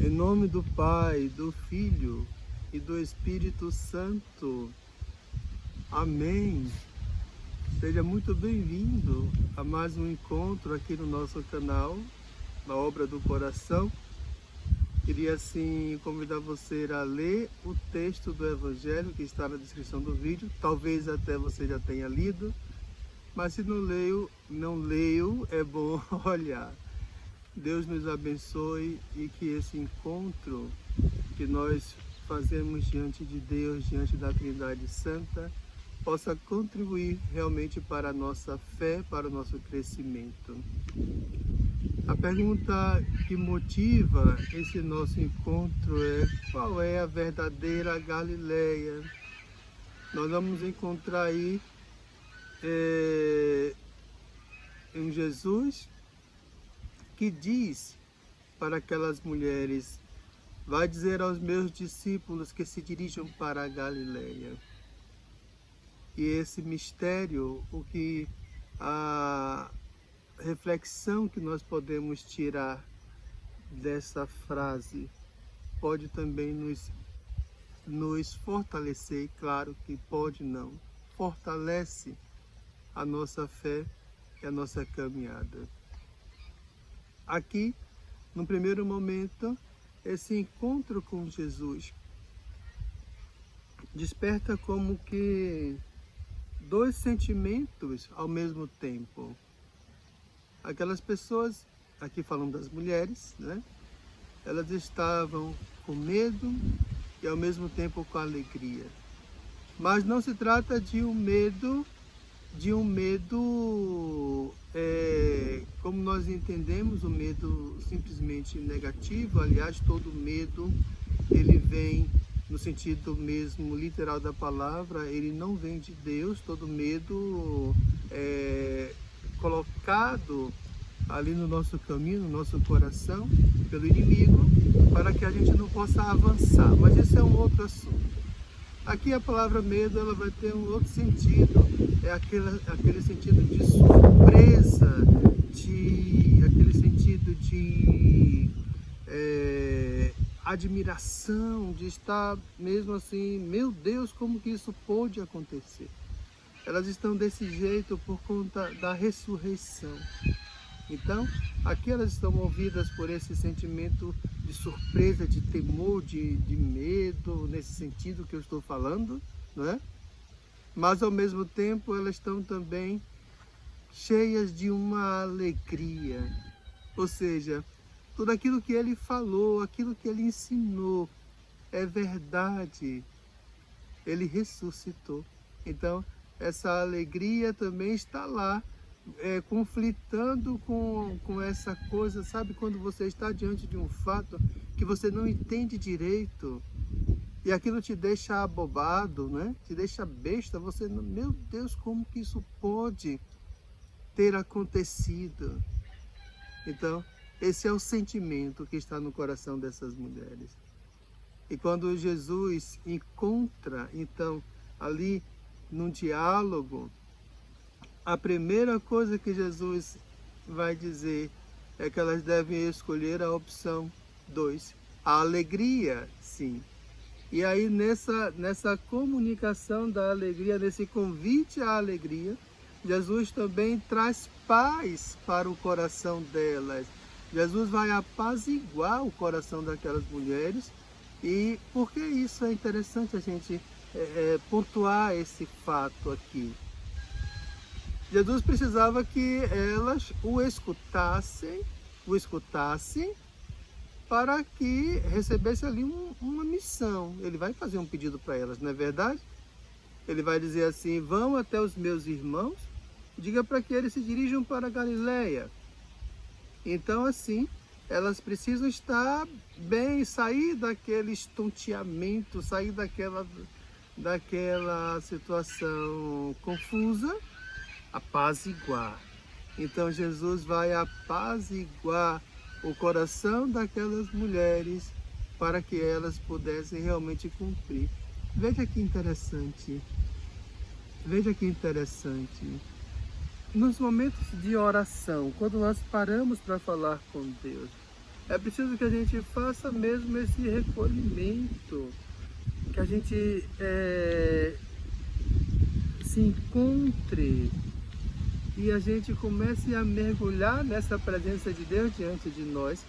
Em nome do Pai, do Filho e do Espírito Santo. Amém. Seja muito bem-vindo a mais um encontro aqui no nosso canal, na Obra do Coração. Queria, assim, convidar você a ler o texto do Evangelho que está na descrição do vídeo. Talvez até você já tenha lido, mas se não leio, é bom olhar. Deus nos abençoe e que esse encontro que nós fazemos diante de Deus, diante da Trindade Santa, possa contribuir realmente para a nossa fé, para o nosso crescimento. A pergunta que motiva esse nosso encontro é: qual é a verdadeira Galileia? Nós vamos encontrar aí um Jesus que diz para aquelas mulheres: vai dizer aos meus discípulos que se dirijam para a Galileia. E esse mistério, a reflexão que nós podemos tirar dessa frase pode também nos fortalecer, e claro que pode não, fortalece a nossa fé e a nossa caminhada. Aqui, no primeiro momento, esse encontro com Jesus desperta como que dois sentimentos ao mesmo tempo. Aquelas pessoas, aqui falando das mulheres, né? Elas estavam com medo e ao mesmo tempo com alegria. Mas não se trata de um medo como nós entendemos, o medo simplesmente negativo. Aliás, todo medo, ele vem no sentido mesmo literal da palavra, ele não vem de Deus. Todo medo é colocado ali no nosso caminho, no nosso coração, pelo inimigo, para que a gente não possa avançar. Mas esse é um outro assunto. Aqui a palavra medo, ela vai ter um outro sentido, é aquele sentido de surpresa, aquele sentido de admiração, de estar mesmo assim: meu Deus, como que isso pôde acontecer? Elas estão desse jeito por conta da ressurreição. Então, aqui elas estão movidas por esse sentimento de surpresa, de temor, de medo, nesse sentido que eu estou falando, não é? Mas, ao mesmo tempo, elas estão também cheias de uma alegria. Ou seja, tudo aquilo que ele falou, aquilo que ele ensinou, é verdade. Ele ressuscitou. Então, essa alegria também está lá, conflitando com essa coisa, sabe? Quando você está diante de um fato que você não entende direito e aquilo te deixa abobado, né? Te deixa besta. Você, meu Deus, como que isso pode ter acontecido? Então, esse é o sentimento que está no coração dessas mulheres. E quando Jesus encontra, então, ali num diálogo, a primeira coisa que Jesus vai dizer é que elas devem escolher a opção 2, a alegria, sim. E aí nessa comunicação da alegria, nesse convite à alegria, Jesus também traz paz para o coração delas. Jesus vai apaziguar o coração daquelas mulheres. E por que isso é interessante a gente pontuar esse fato aqui? Jesus precisava que elas o escutassem para que recebesse ali uma missão. Ele vai fazer um pedido para elas, não é verdade? Ele vai dizer assim: vão até os meus irmãos, diga para que eles se dirijam para a Galileia. Então, assim, elas precisam estar bem, sair daquele estonteamento, sair daquela situação confusa, apaziguar. Então Jesus vai apaziguar o coração daquelas mulheres para que elas pudessem realmente cumprir. Veja que interessante. Veja que interessante. Nos momentos de oração, quando nós paramos para falar com Deus, É preciso que a gente faça mesmo esse recolhimento, que a gente se encontre e a gente comece a mergulhar nessa presença de Deus diante de nós.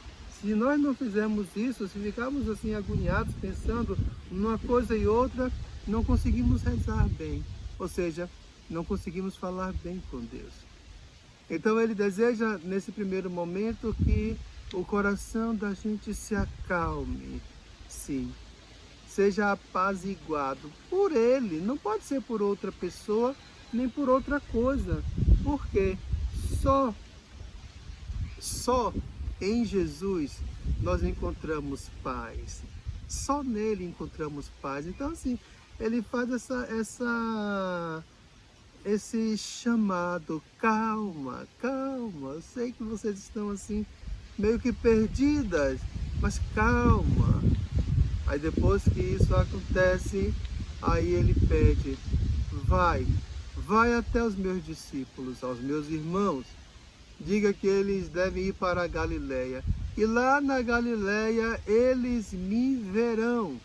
Se nós não fizermos isso, se ficarmos assim agoniados, pensando numa coisa e outra, não conseguimos rezar bem, ou seja, não conseguimos falar bem com Deus. Então ele deseja, nesse primeiro momento, que o coração da gente se acalme, sim, seja apaziguado por ele, não pode ser por outra pessoa, nem por outra coisa, porque só em Jesus nós encontramos paz, só nele encontramos paz. Então assim, ele faz esse chamado, calma, calma, eu sei que vocês estão assim, meio que perdidas, mas calma. Aí depois que isso acontece, aí ele pede, vai até os meus discípulos, aos meus irmãos, diga que eles devem ir para a Galileia, e lá na Galileia eles me verão.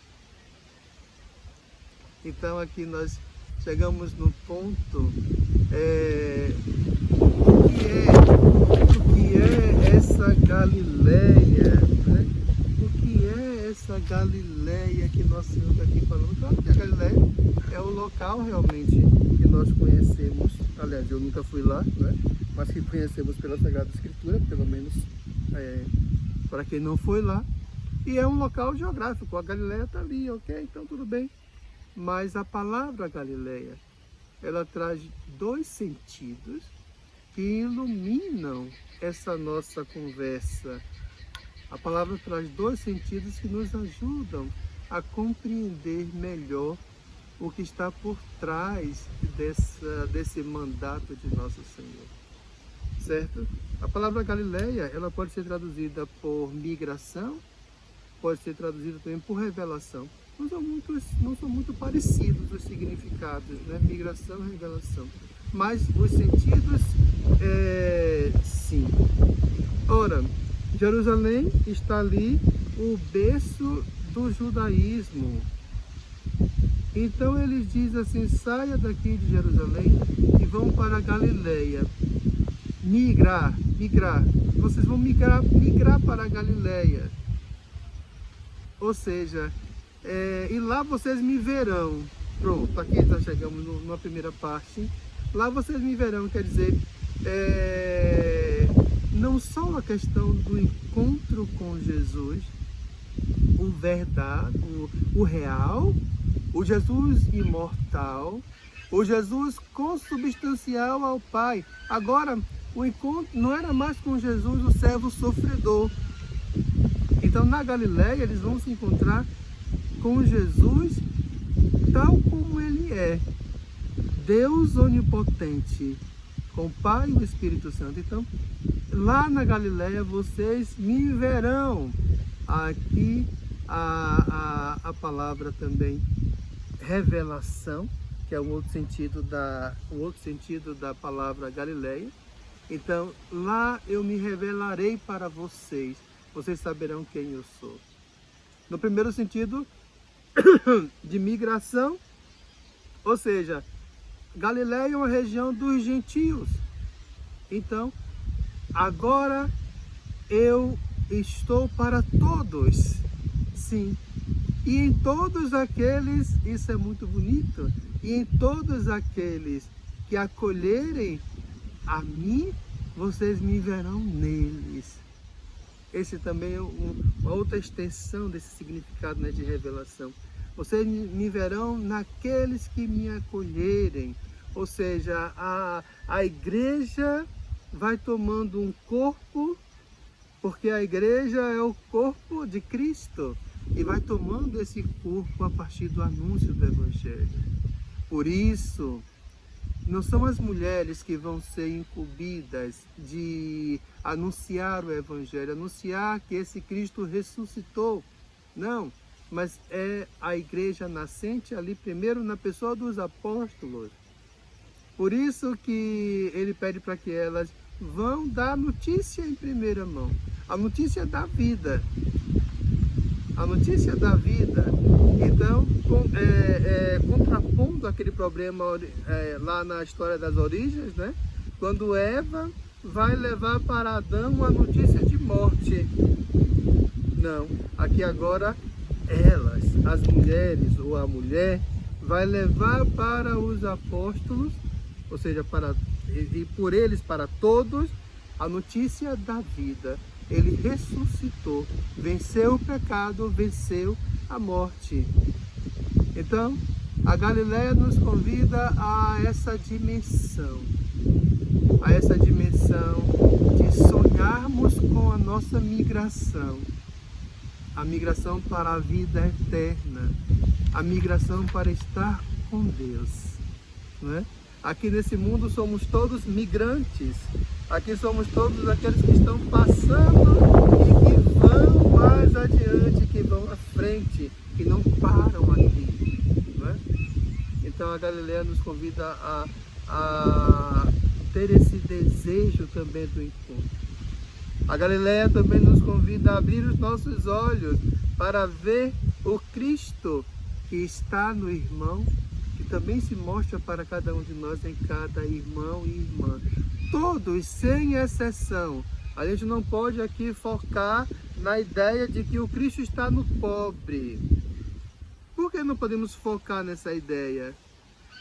Então aqui nós chegamos no ponto, o que é essa Galileia, né? O que é essa Galileia que Nosso Senhor está aqui falando? Claro que a Galileia é o local realmente que nós conhecemos, aliás, eu nunca fui lá, né? Mas que conhecemos pela Sagrada Escritura, pelo menos para quem não foi lá, e é um local geográfico, a Galileia está ali, ok? Então tudo bem. Mas a palavra Galileia, ela traz dois sentidos que iluminam essa nossa conversa. A palavra traz dois sentidos que nos ajudam a compreender melhor o que está por trás desse mandato de Nosso Senhor. Certo? A palavra Galileia, ela pode ser traduzida por migração, pode ser traduzida também por revelação. Não são muito parecidos os significados, né? Migração e revelação. Mas os sentidos, sim. Ora, Jerusalém está ali, o berço do judaísmo. Então ele diz assim, saia daqui de Jerusalém e vão para a Galileia. Migrar. Vocês vão migrar para a Galileia. Ou seja, e lá vocês me verão. Pronto, aqui nós chegamos numa primeira parte. Lá vocês me verão, quer dizer, não só a questão do encontro com Jesus, o verdade, o real, o Jesus imortal, o Jesus consubstancial ao Pai. Agora, o encontro não era mais com Jesus, o servo sofredor. Então, na Galileia, eles vão se encontrar com Jesus tal como ele é, Deus onipotente, com o Pai e o Espírito Santo. Então, lá na Galileia vocês me verão. Aqui a palavra também revelação, que é o outro sentido da palavra Galileia. Então, lá eu me revelarei para vocês, vocês saberão quem eu sou. No primeiro sentido, de migração, ou seja, Galileia é uma região dos gentios. Então, agora eu estou para todos, sim. E em todos aqueles, isso é muito bonito, e em todos aqueles que acolherem a mim, vocês me verão neles. Esse também é uma outra extensão desse significado, né, de revelação. Vocês me verão naqueles que me acolherem. Ou seja, a igreja vai tomando um corpo, porque a igreja é o corpo de Cristo, e vai tomando esse corpo a partir do anúncio do Evangelho. Por isso, não são as mulheres que vão ser incumbidas de anunciar o Evangelho, anunciar que esse Cristo ressuscitou. Não, mas é a igreja nascente ali primeiro na pessoa dos apóstolos. Por isso que ele pede para que elas vão dar notícia em primeira mão. A notícia da vida. A notícia da vida. Então, contrapondo aquele problema lá na história das origens, né? Quando Eva vai levar para Adão a notícia de morte. Não, aqui agora elas, as mulheres ou a mulher, vai levar para os apóstolos, ou seja, e por eles para todos, a notícia da vida. Ele ressuscitou, venceu o pecado, venceu a morte. Então, a Galileia nos convida a essa dimensão de sonharmos com a nossa migração. A migração para a vida eterna, a migração para estar com Deus, não é? Aqui nesse mundo somos todos migrantes, aqui somos todos aqueles que estão passando e que vão mais adiante, que vão à frente, que não param aqui, não é? Então a Galileia nos convida a ter esse desejo também do encontro. A Galileia também nos convida a abrir os nossos olhos para ver o Cristo que está no irmão, que também se mostra para cada um de nós em cada irmão e irmã. Todos, sem exceção. A gente não pode aqui focar na ideia de que o Cristo está no pobre. Por que não podemos focar nessa ideia?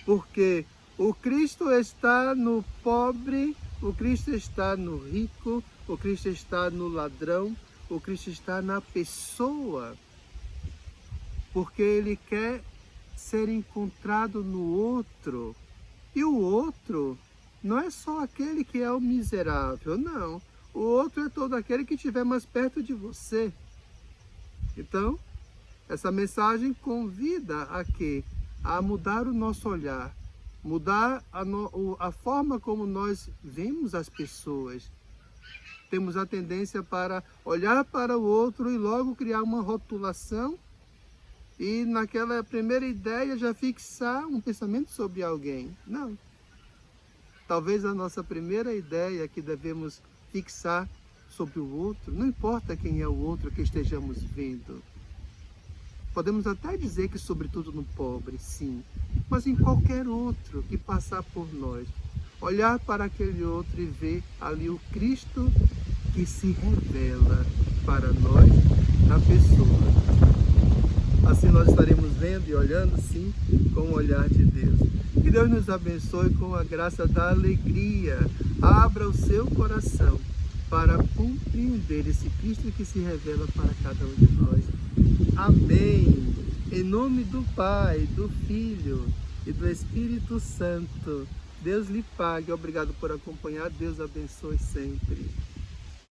Porque o Cristo está no pobre, o Cristo está no rico, o Cristo está no ladrão, o Cristo está na pessoa, porque Ele quer ser encontrado no outro. E o outro não é só aquele que é o miserável, não. O outro é todo aquele que estiver mais perto de você. Então, essa mensagem convida a quê? A mudar o nosso olhar, mudar a forma como nós vemos as pessoas. Temos a tendência para olhar para o outro e logo criar uma rotulação e naquela primeira ideia já fixar um pensamento sobre alguém. Não. Talvez a nossa primeira ideia que devemos fixar sobre o outro, não importa quem é o outro que estejamos vendo. Podemos até dizer que sobretudo no pobre, sim, mas em qualquer outro que passar por nós. Olhar para aquele outro e ver ali o Cristo que se revela para nós na pessoa. Assim nós estaremos vendo e olhando, sim, com o olhar de Deus. Que Deus nos abençoe com a graça da alegria. Abra o seu coração para compreender esse Cristo que se revela para cada um de nós. Amém. Em nome do Pai, do Filho e do Espírito Santo. Deus lhe pague. Obrigado por acompanhar. Deus abençoe sempre.